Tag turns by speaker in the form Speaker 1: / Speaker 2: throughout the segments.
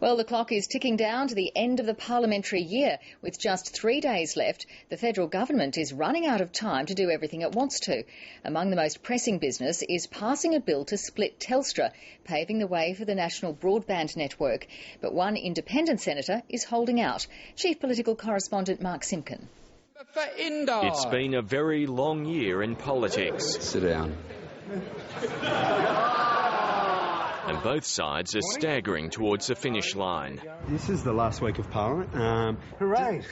Speaker 1: Well, the clock is ticking down to the end of the parliamentary year. With just 3 days left, the federal government is running out of time to do everything it wants to. Among the most pressing business is passing a bill to split Telstra, paving the way for the National Broadband Network. But one independent senator is holding out. Chief Political Correspondent Mark Simpkin.
Speaker 2: It's been a very long year in politics.
Speaker 3: Sit down.
Speaker 2: And both sides are staggering towards the finish line.
Speaker 4: This is the last week of Parliament. Hooray!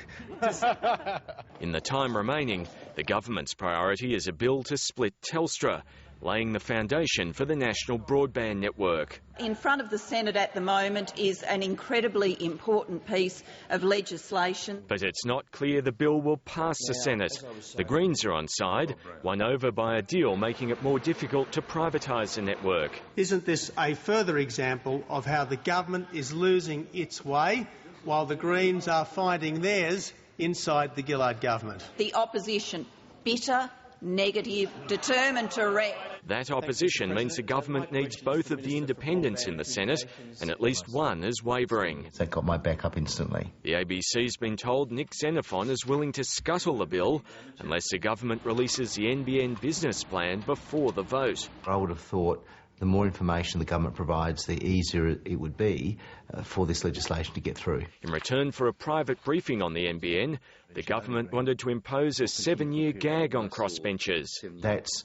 Speaker 2: In the time remaining, the government's priority is a bill to split Telstra, laying the foundation for the National Broadband Network.
Speaker 5: In front of the Senate at the moment is an incredibly important piece of legislation.
Speaker 2: But it's not clear the bill will pass the Senate. The Greens are on side, won over by a deal making it more difficult to privatise the network.
Speaker 6: Isn't this a further example of how the government is losing its way while the Greens are finding theirs inside the Gillard government?
Speaker 5: The opposition, bitter, negative, determined to wreck.
Speaker 2: That opposition means the government needs both of the independents in the Senate, and at least one is wavering.
Speaker 7: That got my back up instantly.
Speaker 2: The ABC's been told Nick Xenophon is willing to scuttle the bill unless the government releases the NBN business plan before the vote.
Speaker 7: I would have thought the more information the government provides, the easier it would be for this legislation to get through.
Speaker 2: In return for a private briefing on the NBN, the government wanted to impose a 7-year gag on crossbenchers.
Speaker 7: That's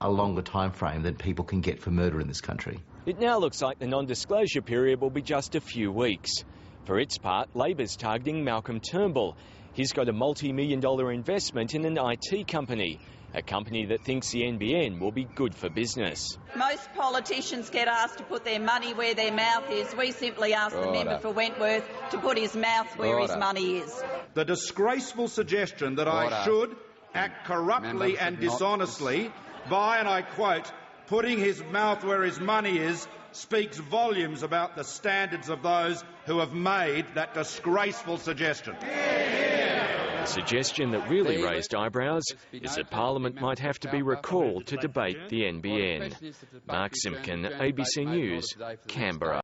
Speaker 7: a longer time frame than people can get for murder in this country.
Speaker 2: It now looks like the non-disclosure period will be just a few weeks. For its part, Labor's targeting Malcolm Turnbull. He's got a multi-million-dollar investment in an IT company, a company that thinks the NBN will be good for business.
Speaker 5: Most politicians get asked to put their money where their mouth is. We simply ask the member for Wentworth to put his mouth where his money is.
Speaker 8: The disgraceful suggestion that I should act corruptly and dishonestly by, and I quote, putting his mouth where his money is, speaks volumes about the standards of those who have made that disgraceful suggestion.
Speaker 2: The suggestion that really raised eyebrows is that Parliament might have to be recalled to debate the NBN. Mark Simpkin, ABC News, Canberra.